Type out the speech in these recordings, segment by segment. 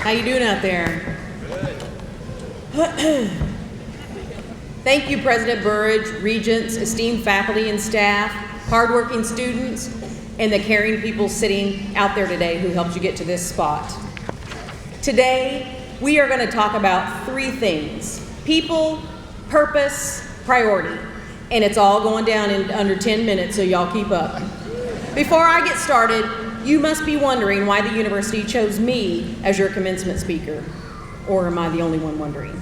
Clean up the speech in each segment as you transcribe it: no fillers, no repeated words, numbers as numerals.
How you doing out there? Thank you, President Burridge, regents, esteemed faculty and staff, hardworking students, and the caring people sitting out there today who helped you get to this spot. Today, we are going to talk about three things: people, purpose, priority. And it's all going down in under 10 minutes, so y'all keep up. Before I get started, you must be wondering why the university chose me as your commencement speaker. Or am I the only one wondering?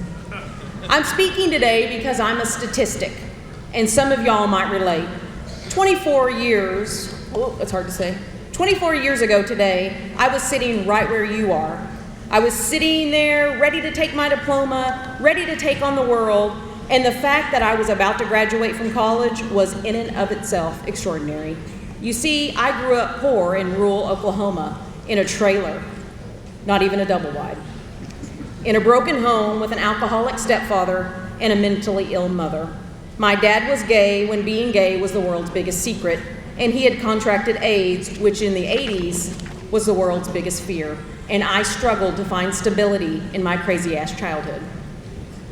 I'm speaking today because I'm a statistic, and some of y'all might relate. 24 years ago today, I was sitting right where you are. I was sitting there ready to take my diploma, ready to take on the world, and the fact that I was about to graduate from college was in and of itself extraordinary. You see, I grew up poor in rural Oklahoma, in a trailer, not even a double wide, in a broken home with an alcoholic stepfather and a mentally ill mother. My dad was gay when being gay was the world's biggest secret, and he had contracted AIDS, which in the 80s was the world's biggest fear, and I struggled to find stability in my crazy-ass childhood.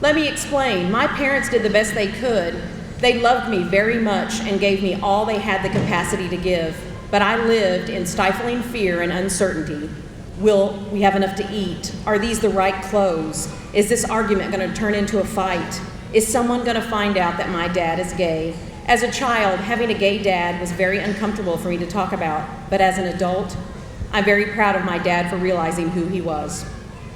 Let me explain. My parents did the best they could. They loved me very much and gave me all they had the capacity to give, but I lived in stifling fear and uncertainty. Will we have enough to eat? Are these the right clothes? Is this argument going to turn into a fight? Is someone going to find out that my dad is gay? As a child, having a gay dad was very uncomfortable for me to talk about, but as an adult, I'm very proud of my dad for realizing who he was.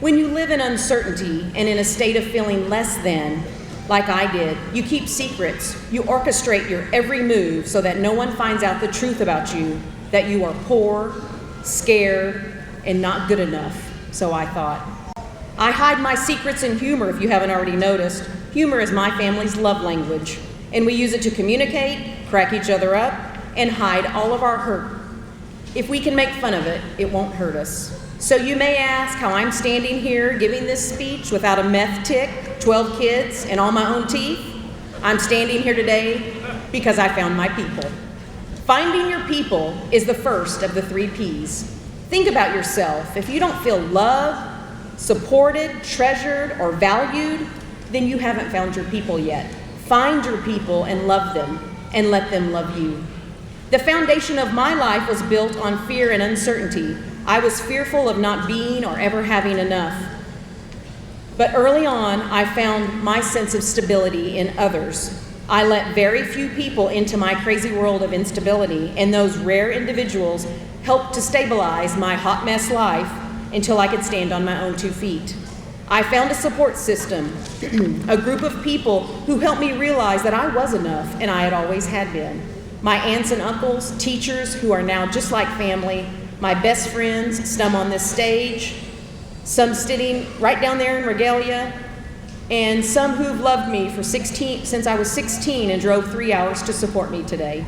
When you live in uncertainty and in a state of feeling less than, like I did, you keep secrets. You orchestrate your every move so that no one finds out the truth about you, that you are poor, scared, and not good enough, so I thought. I hide my secrets in humor, if you haven't already noticed. Humor is my family's love language, and we use it to communicate, crack each other up, and hide all of our hurt. If we can make fun of it, it won't hurt us. So you may ask how I'm standing here giving this speech without a meth tick, 12 kids, and all my own teeth. I'm standing here today because I found my people. Finding your people is the first of the 3 Ps. Think about yourself. If you don't feel loved, supported, treasured, or valued, then you haven't found your people yet. Find your people and love them, and let them love you. The foundation of my life was built on fear and uncertainty. I was fearful of not being or ever having enough. But early on, I found my sense of stability in others. I let very few people into my crazy world of instability, and those rare individuals helped to stabilize my hot mess life until I could stand on my own 2 feet. I found a support system, a group of people who helped me realize that I was enough, and I had always had been. My aunts and uncles, teachers who are now just like family, my best friends, some on this stage, some sitting right down there in regalia, and some who've loved me since I was 16 and drove 3 hours to support me today.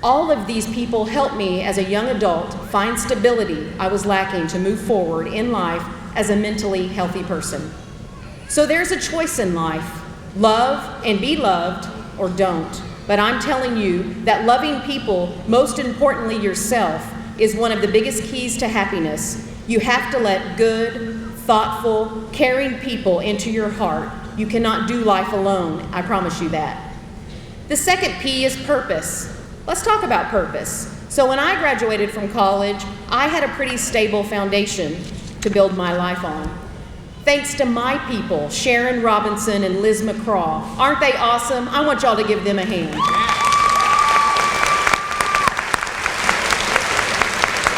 All of these people helped me as a young adult find stability I was lacking to move forward in life as a mentally healthy person. So there's a choice in life: love and be loved, or don't. But I'm telling you that loving people, most importantly yourself, is one of the biggest keys to happiness. You have to let good, thoughtful, caring people into your heart. You cannot do life alone, I promise you that. The second P is purpose. Let's talk about purpose. So when I graduated from college, I had a pretty stable foundation to build my life on. Thanks to my people, Sharon Robinson and Liz McCraw. Aren't they awesome? I want y'all to give them a hand.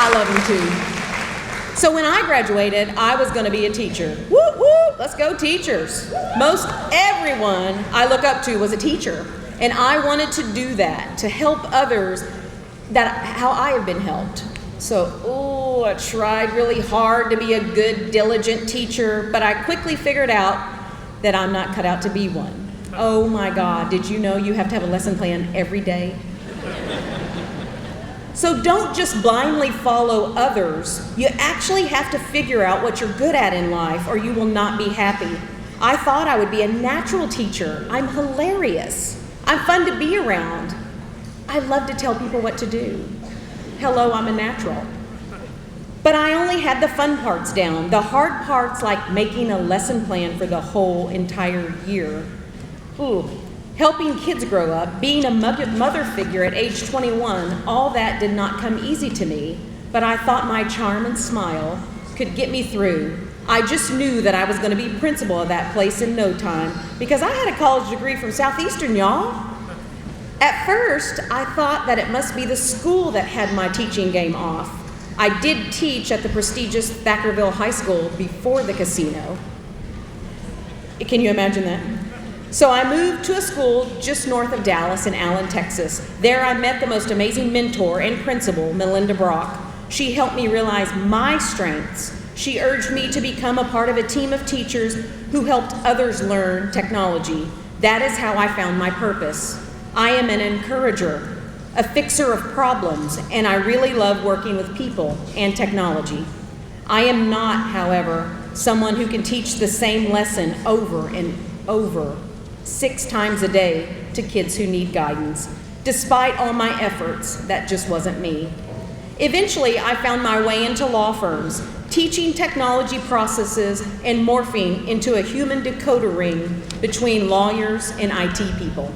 I love them too. So when I graduated, I was going to be a teacher. Woo woo, let's go teachers. Most everyone I look up to was a teacher, and I wanted to do that, to help others how I have been helped. So, I tried really hard to be a good, diligent teacher, but I quickly figured out that I'm not cut out to be one. Oh my God, did you know you have to have a lesson plan every day? So don't just blindly follow others. You actually have to figure out what you're good at in life, or you will not be happy. I thought I would be a natural teacher. I'm hilarious. I'm fun to be around. I love to tell people what to do. Hello, I'm a natural. But I only had the fun parts down. The hard parts, like making a lesson plan for the whole entire year. Ooh, helping kids grow up, being a mother figure at age 21, all that did not come easy to me, but I thought my charm and smile could get me through. I just knew that I was going to be principal of that place in no time because I had a college degree from Southeastern, y'all. At first, I thought that it must be the school that had my teaching game off. I did teach at the prestigious Thackerville High School before the casino. Can you imagine that? So I moved to a school just north of Dallas in Allen, Texas. There I met the most amazing mentor and principal, Melinda Brock. She helped me realize my strengths. She urged me to become a part of a team of teachers who helped others learn technology. That is how I found my purpose. I am an encourager, a fixer of problems, and I really love working with people and technology. I am not, however, someone who can teach the same lesson over and over 6 times a day to kids who need guidance. Despite all my efforts, that just wasn't me. Eventually, I found my way into law firms, teaching technology processes and morphing into a human decoder ring between lawyers and IT people.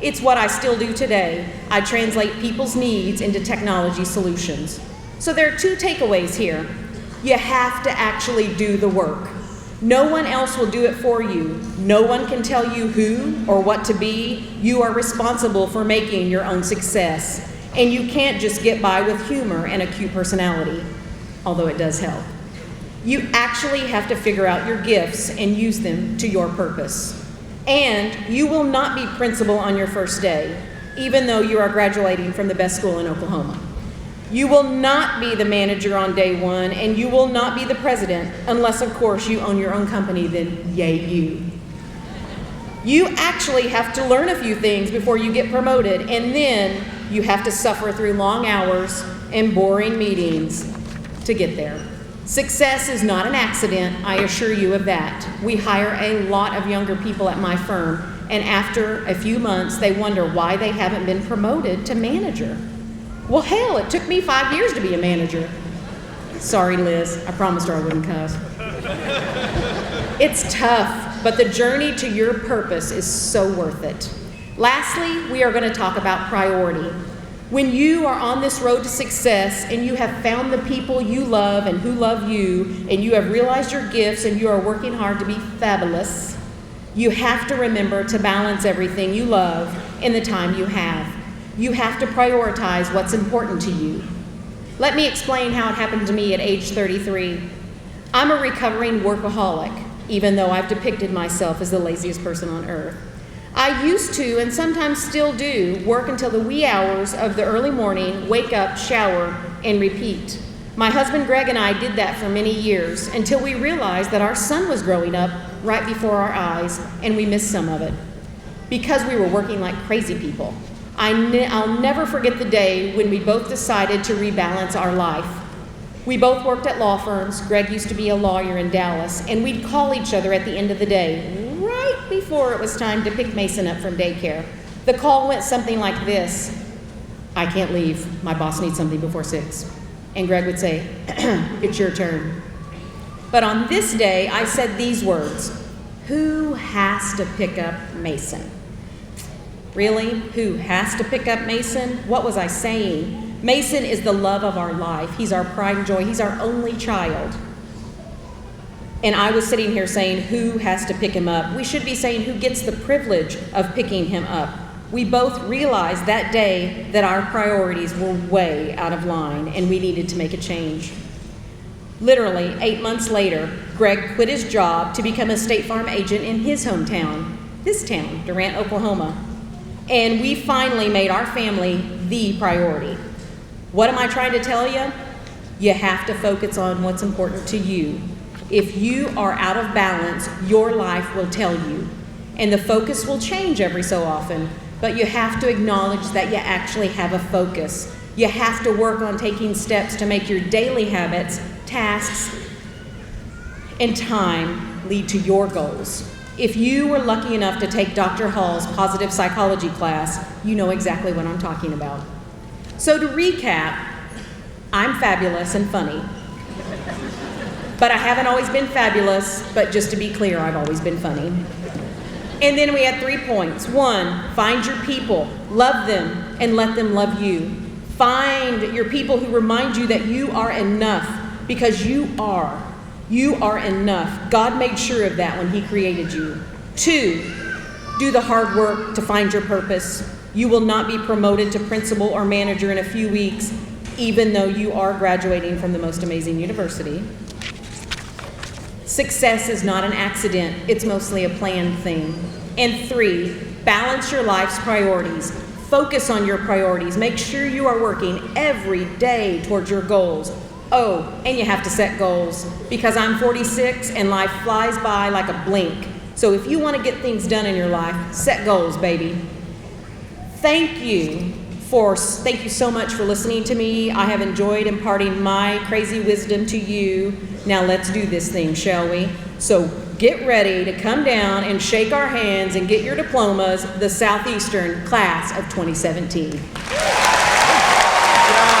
It's what I still do today. I translate people's needs into technology solutions. So there are 2 takeaways here. You have to actually do the work. No one else will do it for you. No one can tell you who or what to be. You are responsible for making your own success. And you can't just get by with humor and a cute personality, although it does help. You actually have to figure out your gifts and use them to your purpose. And you will not be principal on your first day, even though you are graduating from the best school in Oklahoma. You will not be the manager on day 1, and you will not be the president, unless, of course, you own your own company, then yay you. You actually have to learn a few things before you get promoted, and then you have to suffer through long hours and boring meetings to get there. Success is not an accident, I assure you of that. We hire a lot of younger people at my firm, and after a few months, they wonder why they haven't been promoted to manager. Well, hell, it took me 5 years to be a manager. Sorry, Liz, I promised her I wouldn't cuss. It's tough, but the journey to your purpose is so worth it. Lastly, we are going to talk about priority. When you are on this road to success and you have found the people you love and who love you, and you have realized your gifts and you are working hard to be fabulous, you have to remember to balance everything you love in the time you have. You have to prioritize what's important to you. Let me explain how it happened to me at age 33. I'm a recovering workaholic, even though I've depicted myself as the laziest person on earth. I used to, and sometimes still do, work until the wee hours of the early morning, wake up, shower, and repeat. My husband Greg and I did that for many years until we realized that our son was growing up right before our eyes, and we missed some of it because we were working like crazy people. I'll never forget the day when we both decided to rebalance our life. We both worked at law firms. Greg used to be a lawyer in Dallas, and we'd call each other at the end of the day, right before it was time to pick Mason up from daycare. The call went something like this: "I can't leave. My boss needs something before 6. And Greg would say, "It's your turn." But on this day, I said these words: "Who has to pick up Mason?" Really? Who has to pick up Mason? What was I saying? Mason is the love of our life. He's our pride and joy. He's our only child. And I was sitting here saying, who has to pick him up? We should be saying, who gets the privilege of picking him up? We both realized that day that our priorities were way out of line and we needed to make a change. Literally, 8 months later, Greg quit his job to become a State Farm agent in his hometown, this town, Durant, Oklahoma. And we finally made our family the priority. What am I trying to tell you? You have to focus on what's important to you. If you are out of balance, your life will tell you. And the focus will change every so often, but you have to acknowledge that you actually have a focus. You have to work on taking steps to make your daily habits, tasks, and time lead to your goals. If you were lucky enough to take Dr. Hall's positive psychology class, you know exactly what I'm talking about. So to recap, I'm fabulous and funny. But I haven't always been fabulous, but just to be clear, I've always been funny. And then we had 3 points. 1, find your people, love them, and let them love you. Find your people who remind you that you are enough, because you are. You are enough. God made sure of that when He created you. 2, do the hard work to find your purpose. You will not be promoted to principal or manager in a few weeks, even though you are graduating from the most amazing university. Success is not an accident. It's mostly a planned thing. And 3, balance your life's priorities. Focus on your priorities. Make sure you are working every day towards your goals. Oh, and you have to set goals, because I'm 46 and life flies by like a blink. So if you want to get things done in your life, set goals, baby. Thank you so much for listening to me. I have enjoyed imparting my crazy wisdom to you. Now let's do this thing, shall we? So get ready to come down and shake our hands and get your diplomas, the Southeastern class of 2017.